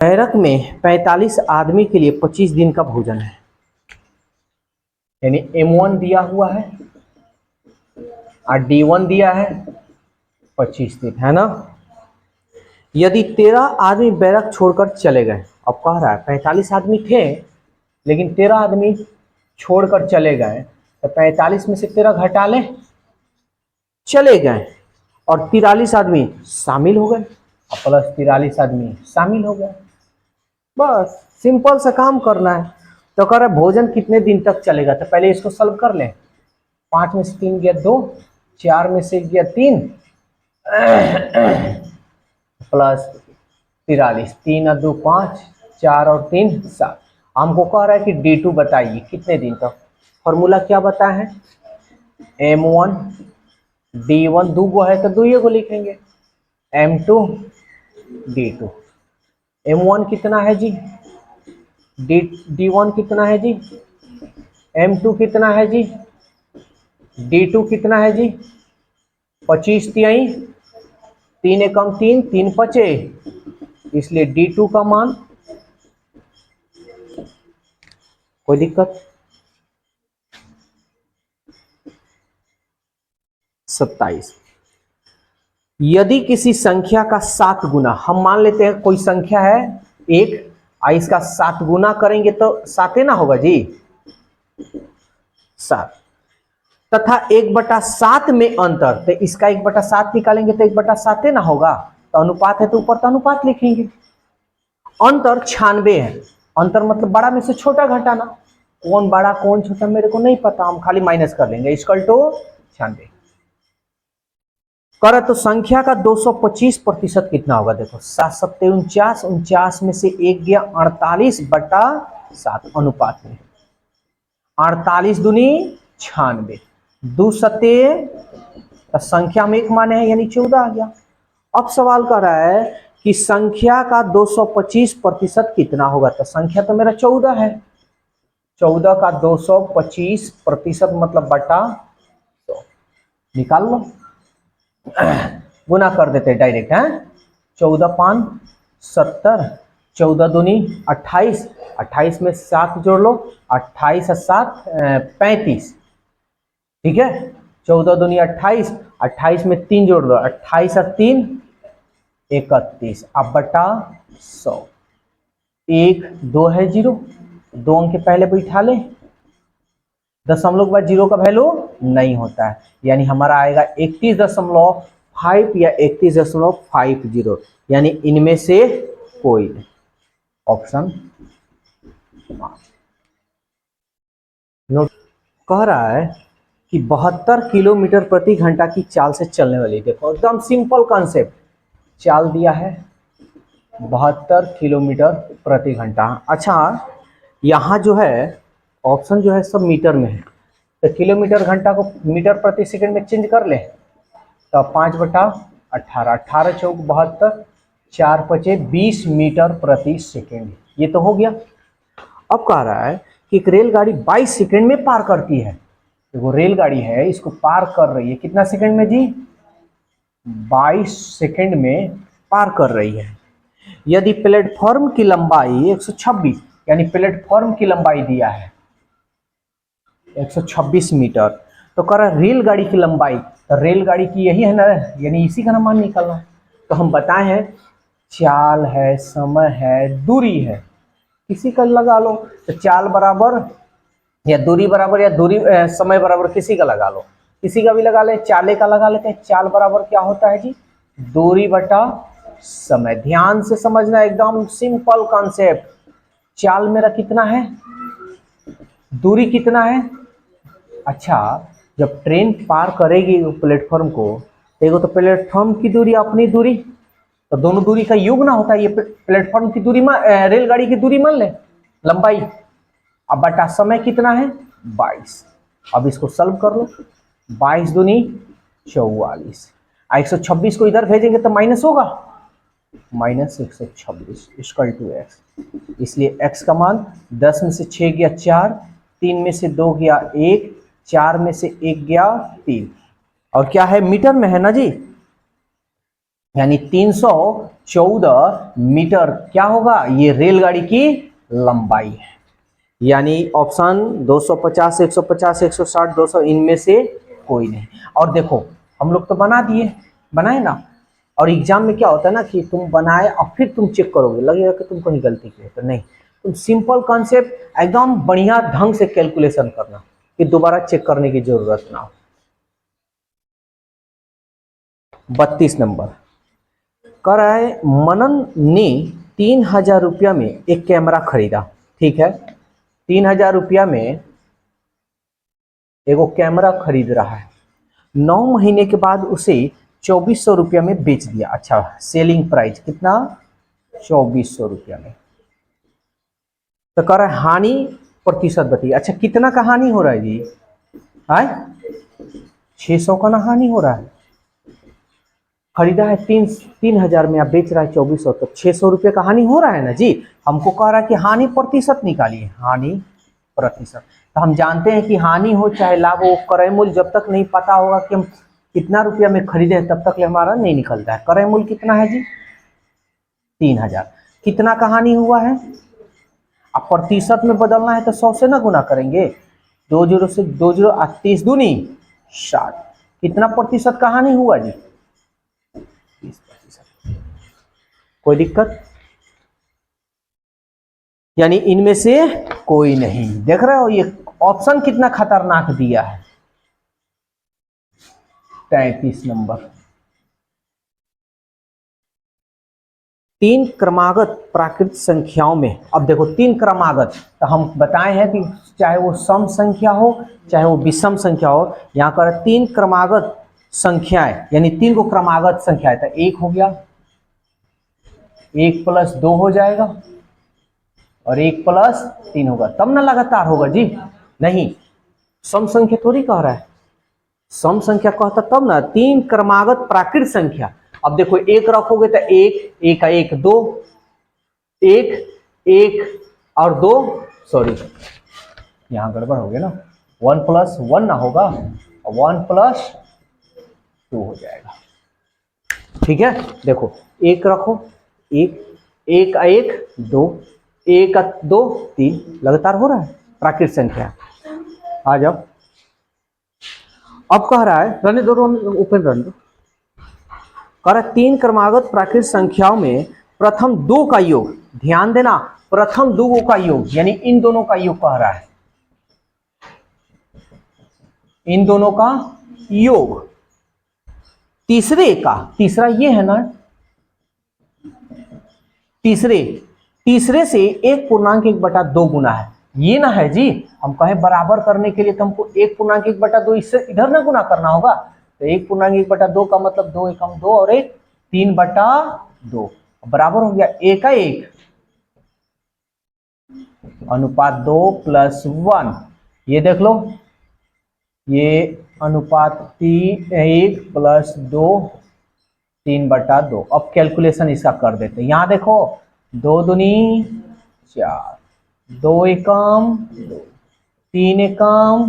Barrack में 45 आदमी के लिए 25 दिन का भोजन है, यानी M1 दिया हुआ है और D1 दिया है 25 दिन, है ना। यदि 13 आदमी बैरक छोड़कर चले गए, अब कह रहा है 45 आदमी थे लेकिन 13 आदमी छोड़कर चले गए, तो 45 में से 13 घटा लें, चले गए और 43 आदमी शामिल हो गए, प्लस 43 आदमी शामिल हो गए। बस सिंपल सा काम करना है। तो कह रहा है भोजन कितने दिन तक चलेगा, तो पहले इसको सॉल्व कर लें। 5 में से 3 गया 2, 4 में से गया 3 प्लस 43, 3 और 2 5, 4 और 3 7। हमको कह रहा है कि D2 बताइए कितने दिन तक। फॉर्मूला क्या बताया है, M1 D1 दो गो है तो दुइये को लिखेंगे, M2 D2। M1 कितना है जी, D1 कितना है जी, M2 कितना है जी, D2 कितना है जी, 25 तिहाई 3 एकम 3, 3 पचे, इसलिए D2 का मान, कोई दिक्कत, 27। यदि किसी संख्या का 7 गुना, हम मान लेते हैं कोई संख्या है 1, इसका 7 गुना करेंगे तो 7 ना होगा जी, 7, तथा 1/7 में अंतर, तो इसका 1/7 निकालेंगे तो 1/7 ना होगा, तो अनुपात है तो ऊपर तो अनुपात लिखेंगे। अंतर 96 है, अंतर मतलब बड़ा में से छोटा घटाना, कौन बड़ा कौन छोटा मेरे को नहीं पता, हम खाली माइनस कर लेंगे, इक्वल टू 96 करे तो संख्या का 225% कितना होगा, देखो 7 सत्ते 49, 49 में से 1 गया 48/7 अनुपात में, 48 दूनी 96, 2 सत्ते संख्या में एक माने है यानी 14 आ गया। अब सवाल कर रहा है कि संख्या का 225% कितना होगा, तो संख्या तो मेरा 14 है, 14 का 225% मतलब बटा 100, निकाल लो, गुना कर देते डायरेक्ट है, 14 5 70, 14 दूनी 28, 28 में 7 जोड़ लो, 28 और 7 35, ठीक है, 14 दूनी 28, 28 में 3 जोड़ लो, 28 और 3 31, अब बटा 100, 1 2 है 0, 2 अंक के पहले बैठा ले, दशमलव के बाद 0 का वैल्यू नहीं होता है, यानी हमारा आएगा 31.5 या 31.50, यानी इनमें से कोई नहीं, ऑप्शन नोट। कह रहा है कि 72 किलोमीटर प्रति घंटा की चाल से चलने वाली, देखो एकदम सिंपल कॉन्सेप्ट, चाल दिया है 72 किलोमीटर प्रति घंटा। अच्छा यहाँ जो है ऑप्शन जो है सब मीटर में है, तो किलोमीटर घंटा को मीटर प्रति सेकंड में चेंज कर ले, तो 5/18, 18 चौक 72, 4 पचे 20 मीटर प्रति सेकंड, ये तो हो गया। अब कह रहा है कि एक रेलगाड़ी 22 सेकंड में पार करती है, वो रेलगाड़ी है इसको पार कर रही है कितना सेकंड में जी, 22 सेकंड में पार कर रही है। यदि प्लेटफॉर्म की लंबाई 126, यानी प्लेटफॉर्म की लंबाई दिया है 126 मीटर, तो कह रहा है रेलगाड़ी की लंबाई, तो रेलगाड़ी की यही है ना, यानी इसी का ना मान निकालना है। तो हम बताए हैं चाल है, समय है, दूरी है, किसी का लगा लो, तो चाल बराबर या दूरी बराबर, या दूरी समय बराबर किसी का लगा लो, किसी का भी लगा ले, चाले का लगा लेते हैं। चाल बराबर क्या होता है जी, दूरी बटा समय। ध्यान से समझना, एकदम सिंपल कॉन्सेप्ट। चाल मेरा कितना है, दूरी कितना है। अच्छा जब ट्रेन पार करेगी प्लेटफॉर्म को, देखो तो प्लेटफॉर्म की दूरी अपनी दूरी, तो दोनों दूरी का योग ना होता है, ये प्लेटफॉर्म की दूरी रेलगाड़ी की दूरी मान ले लंबाई, अब बटा समय कितना है 22। अब इसको सॉल्व कर लो, 22 दूनी 44, 126 को इधर भेजेंगे तो माइनस होगा, -126 इक्वल टू x, इसलिए x का मान 10 में से 6 गया 4, 3 में से 2 गया 1, 4 में से 1 गया 3, और क्या है मीटर में है ना जी, यानी 14 मीटर क्या होगा, ये रेलगाड़ी की लंबाई है। यानी ऑप्शन 250, 150, 160, 200 इनमें से कोई नहीं। और देखो हम लोग तो बना दिए, बनाए ना, और एग्जाम में क्या होता है ना कि तुम बनाए और फिर तुम चेक करोगे, लगेगा कि तुम कहीं गलती की है, तो नहीं, तुम सिंपल कॉन्सेप्ट एकदम बढ़िया ढंग से कैलकुलेशन करना कि दोबारा चेक करने की जरूरत ना हो। 32 नंबर कह रहा है मनन ने 3,000 रुपया में एक कैमरा खरीदा। ठीक है, 3,000 रुपया में एगो कैमरा खरीद रहा है, 9 महीने के बाद उसे 2,400 रुपया में बेच दिया। अच्छा, सेलिंग प्राइस कितना, 2,400 रुपया में। तो कह रहा है हानि प्रतिशत बताइए। अच्छा, कितना का हानि हो रहा है जी, है 600 का ना हानि हो रहा है। खरीदा है 3,000 में, आप बेच रहा है 2,400, तो 600 रुपये का हानि हो रहा है ना जी। हमको कह रहा है कि हानि प्रतिशत निकालिए, हानि प्रतिशत। तो हम जानते हैं कि हानि हो चाहे लाभ हो, क्रय मूल्य जब तक नहीं पता होगा कि हम कितना रुपया में खरीदे हैं तब तक हमारा नहीं निकलता है। क्रय मूल्य कितना है जी, 3,000। कितना का हानि हुआ है, अब प्रतिशत में बदलना है तो 100 से ना गुना करेंगे, 20 से 20 30 दूनी 60। कितना प्रतिशत का हानि हुआ जी, 30%। कोई दिक्कत, यानी इनमें से कोई नहीं। देख रहे हो ये ऑप्शन कितना खतरनाक दिया है। 33 नंबर, 3 क्रमागत प्राकृत संख्याओं में। अब देखो 3 क्रमागत, तो हम बताए हैं कि चाहे वो सम संख्या हो चाहे वो विषम संख्या हो, यहाँ पर 3 क्रमागत संख्याएं, यानी 3 को क्रमागत संख्या है, तो 1 हो गया, 1 + 2 हो जाएगा, और 1 + 3 होगा, तब ना लगातार होगा जी। नहीं, सम संख्या थोड़ी कह रहा है, सम संख्या कहता तब ना, 3 क्रमागत प्राकृत संख्या। अब देखो 1 रखोगे तो 1, 1 का 1 2, 1 1 और 2, सॉरी यहां गड़बड़ हो गया ना, 1 + 1 ना होगा, 1 + 2 हो जाएगा। ठीक है, देखो 1 रखो, 1 1 का 1 2, 1 का 2 3, लगातार हो रहा है, प्राकृत संख्या। आ जाओ, अब कह रहा है, रहने दो, ओपन रहने दो। कह रहा है 3 क्रमागत प्राकृत संख्याओं में प्रथम 2 का योग, ध्यान देना, प्रथम 2 का योग, यानी इन दोनों का योग कह रहा है, इन दोनों का योग। तीसरे का, तीसरा ये है ना, तीसरे से 1.1/2 गुना है, ये ना है जी। हम कहें बराबर करने के लिए तो हमको 1.1/2 इससे इधर ना गुना करना होगा, तो 1.1/2 का मतलब 2 एकम 2 और 1 3/2, बराबर हो गया 1 का 1 अनुपात 2 + 1। ये देख लो, ये अनुपात 1 + 2 3/2। अब कैलकुलेशन इसका कर देते हैं, यहां देखो 2 दूनी 4, 2 एकम 2, 3 एकम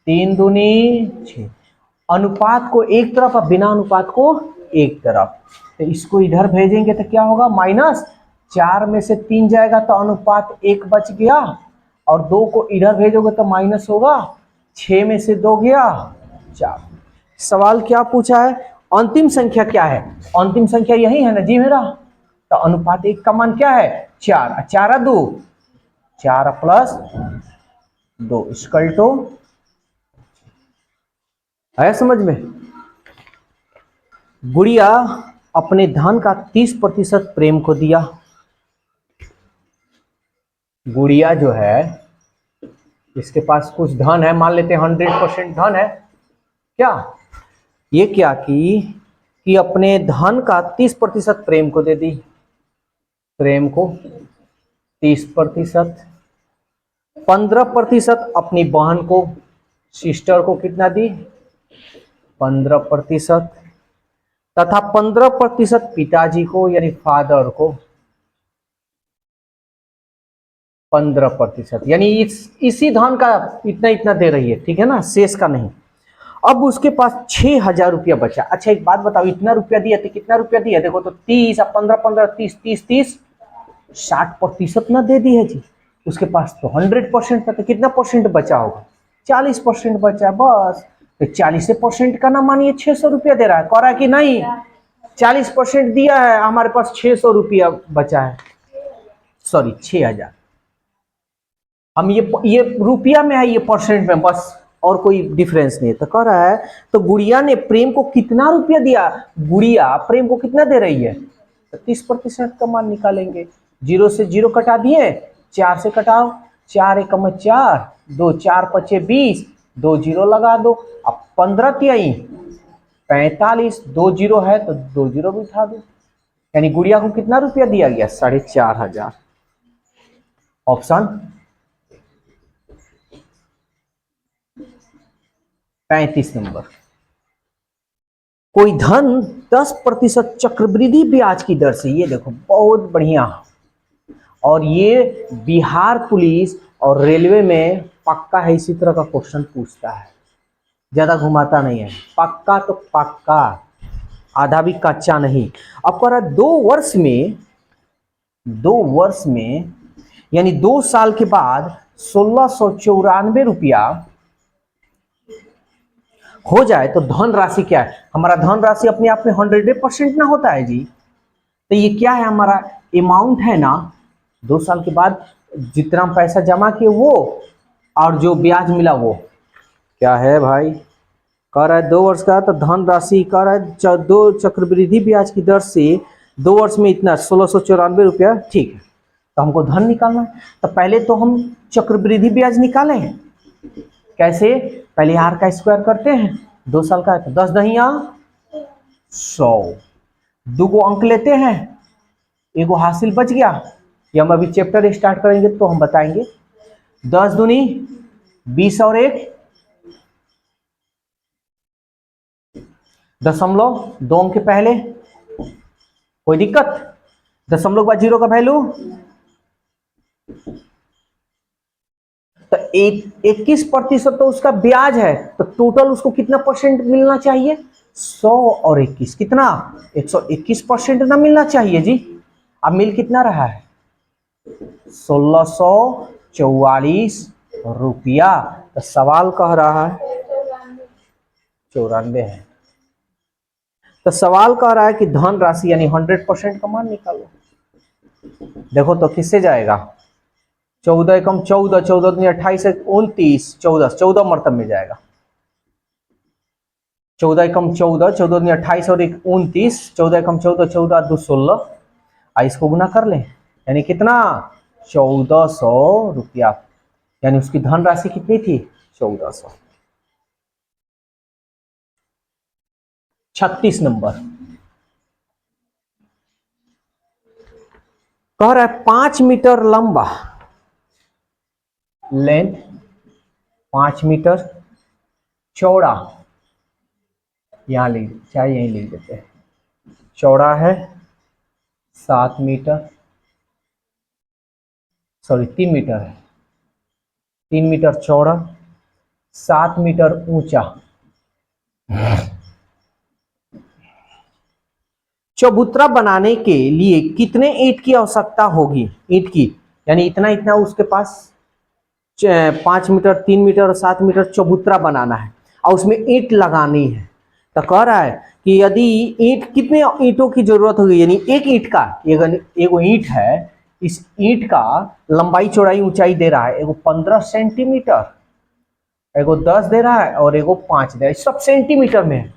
3 दूनी 6। अनुपात को एक तरफ और बिना अनुपात को एक तरफ, तो इसको इधर भेजेंगे तो क्या होगा, -4 में से 3 जाएगा तो अनुपात 1 बच गया, और 2 को इधर भेजोगे तो माइनस होगा, 6 में से 2 गया 4। सवाल क्या पूछा है, अंतिम संख्या क्या है, अंतिम संख्या यही है ना जी मेरा, तो अनुपात 1 का मान क्या है 4, 4 2 4 + 2 = है समझ में। गुड़िया अपने धन का 30% प्रेम को दिया। गुड़िया जो है, इसके पास कुछ धन है, मान लेते हैं 100% धन है, क्या ये क्या कि अपने धन का 30% प्रेम को दे दी, प्रेम को 30%, 15% अपनी बहन को, सिस्टर को कितना दी 15%, तथा 15% पिताजी को यानी फादर को 15%, यानी इसी धन का इतना इतना दे रही है, ठीक है ना, शेष का नहीं। अब उसके पास 6,000 रुपया बचा। अच्छा एक बात बताओ, इतना रुपया दिया तो कितना रुपया दिया? देखो तो 30 अब 15 15 30 30 30 60% ना दे दी है जी। उसके पास तो 100% था, तो कितना परसेंट बचा होगा? 40% बचा बस। तो 40% का ना मानिए 600 रुपया दे रहा है, कह रहा है कि नहीं 40% दिया है, हमारे पास 600 रुपया बचा है, सॉरी 6,000। हम ये रुपया में है, ये परसेंट में, बस और कोई डिफरेंस नहीं है। तो कह रहा है तो गुड़िया ने प्रेम को कितना रुपया दिया? गुड़िया प्रेम को कितना दे रही है? तो 30% का मान निकालेंगे। 0 से 0 कटा दिए, 4 से कटाओ, 4 एकम 4, 2 4 पचे 20, 2 0 लगा दो। अब 15 तिहाई 45, 2 0 है तो 2 0 भी उठा दो। यानी गुड़िया को कितना रुपया दिया गया? 4,500। Option 35 number. कोई धन 10% चक्रवृद्धि ब्याज की दर से, ये देखो बहुत बढ़िया, और ये बिहार पुलिस और रेलवे में पक्का है, इसी तरह का क्वेश्चन पूछता है, ज्यादा घुमाता नहीं है, पक्का तो पक्का, आधा भी कच्चा नहीं। अब कह रहा 2 वर्ष में यानी 2 साल के बाद 1,694 रुपया हो जाए तो धन राशि क्या है? हमारा धन राशि अपने आप में 100% ना होता है जी। तो ये क्या है? हमारा अमाउंट है ना, 2 साल के बाद जितना पैसा जमा किए वो, और जो ब्याज मिला वो क्या है भाई? कह रहा है 2 वर्ष का, तो धन राशि कह रहा है 2 चक्रवृद्धि ब्याज की दर से 2 वर्ष में इतना 1,694 रुपया, ठीक है। तो हमको धन निकालना है, तो पहले तो हम चक्रवृद्धि ब्याज निकालें। कैसे? पहले r का स्क्वायर करते हैं, 2 साल का है तो 10 दहिया 100, 2 को अंक लेते हैं, एगो हासिल बच गया। ये हम अभी चैप्टर स्टार्ट करेंगे तो हम बताएंगे। 10 दूनी 20 और 1 दशमलव, 2 अंक के पहले, कोई दिक्कत? दशमलव के बाद 0 का वैल्यू, तो 21% तो उसका ब्याज है, तो टोटल उसको कितना परसेंट मिलना चाहिए? 100 और 21 कितना? 121% ना मिलना चाहिए जी। अब मिल कितना रहा है? 1,644 रुपया। तो सवाल कह रहा है 94 है। तो सवाल कह रहा है कि धन राशि यानी 100% का मान निकालो। देखो तो किससे जाएगा? 14 एकम 14, 14 दूनी 28, 29, 14, 14 मरतब में जाएगा। 14 एकम 14, 14 दूनी 28 और 29, 14 एकम 14, 14 2 16, इसको गुना कर ले, यानी कितना? 1,400 रुपया। यानी उसकी धन राशि कितनी थी? 1,400। 36 नंबर कह रहा है 5 मीटर लंबा, लेंथ 5 मीटर, चौड़ा, यहां लिख, चाहे यहीं लिख देते हैं, चौड़ा है 7 मीटर, सॉरी 3 मीटर है, 3 मीटर चौड़ा, 7 मीटर ऊंचा। चबूतरा बनाने के लिए कितने ईंट की आवश्यकता होगी? ईंट की यानी इतना इतना उसके पास 5 मीटर, 3 मीटर और 7 मीटर चबूतरा बनाना है और उसमें ईंट लगानी है। तो कह रहा है कि यदि ईंट, कितने ईंटों की जरूरत होगी? यानी एक ईंट का, एगो ईंट है, इस ईंट का लंबाई चौड़ाई ऊंचाई दे रहा है, एगो 15 सेंटीमीटर, एगो 10 दे रहा है और एगो 5 दे रहा है, सब सेंटीमीटर में है।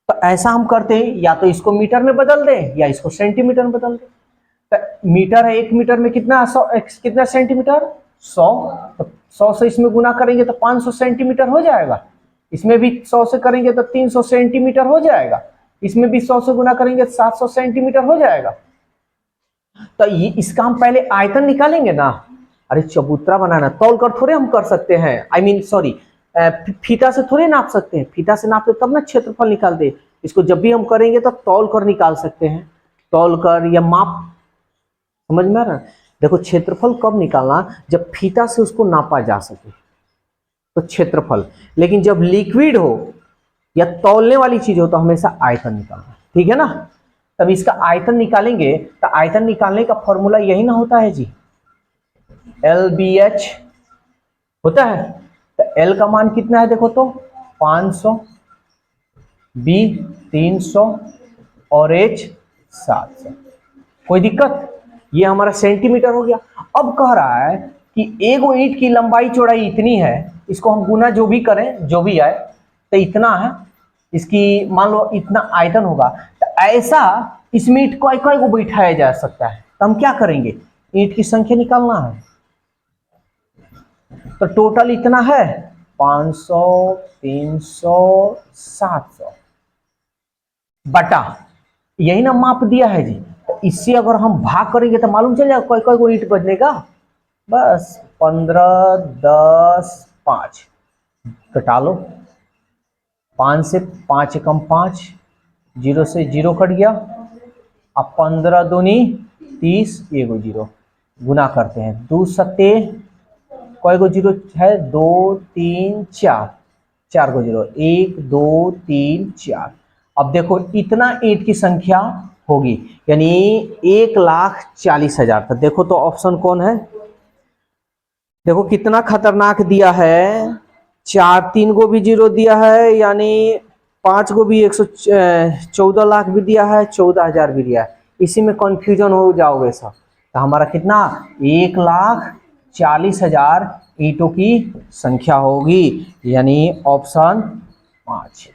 तो ऐसा हम करते हैं, या तो इसको मीटर में बदल दें या इसको सेंटीमीटर में बदल दें। तो मीटर है, 1 मीटर में कितना, 100, कितना सेंटीमीटर? 100। तो 100 से इसमें गुना करेंगे तो 500 सेंटीमीटर हो जाएगा, इसमें भी 100 से करेंगे तो 300 सेंटीमीटर हो जाएगा, इसमें भी 100 से गुना करेंगे तो 700 सेंटीमीटर हो जाएगा। तो ये इसका हम पहले आयतन निकालेंगे ना। अरे चबूतरा बनाना तौल कर थोड़े हम कर सकते हैं, आई मीन सॉरी, फीता से थोड़े नाप सकते हैं, फीता से नापते तब ना क्षेत्रफल निकालते। इसको जब भी हम करेंगे तो तौल कर निकाल सकते हैं, तौल कर या माप, समझ में आ रहा है? देखो क्षेत्रफल कब निकालना? जब फीता से उसको नापा जा सके तो क्षेत्रफल। लेकिन जब लिक्विड हो या तौलने वाली चीज हो तो हमेशा आयतन निकालना, ठीक है ना। तब इसका आयतन निकालेंगे तो आयतन निकालने का फॉर्मूला यही ना होता है जी, LBH होता है। तो L का मान कितना है देखो तो 500, B 300 और H 700। कोई दिक्कत? ये हमारा सेंटीमीटर हो गया। अब कह रहा है कि एगो ईंट की लंबाई चौड़ाई इतनी है, इसको हम गुना जो भी करें जो भी आए तो इतना है, इसकी मान लो इतना आयतन होगा। तो ऐसा इसमें ईंट को कई को बैठाया जा सकता है। तो हम क्या करेंगे, ईंट की संख्या निकालना है। तो टोटल इतना है 500, 300, 700 बटा यही ना माप दिया है जी। तो इससे अगर हम भाग करेंगे तो मालूम चल जाएगा कोई को ईंट बचने का। बस 15, 10, 5 घटा लो, 5 से 5 कम 5, 0 से 0 कट गया। अब 15 दूनी 30, एगो 0 गुना करते हैं, 2 सत्ते कोई को 0 है, 2 3 4, 4 को 0, 1 2 3 4। अब देखो इतना ईंट की संख्या होगी, यानी 1,40,000। तो देखो तो ऑप्शन कौन है, देखो कितना खतरनाक दिया है। 4 3 को भी 0 दिया है, यानी 5 को भी 114 लाख भी दिया है, 14,000 भी दिया है। इसी में कंफ्यूजन हो जाओगे सब। तो हमारा कितना 1,40,000 ईंटों की संख्या होगी, यानी ऑप्शन 5।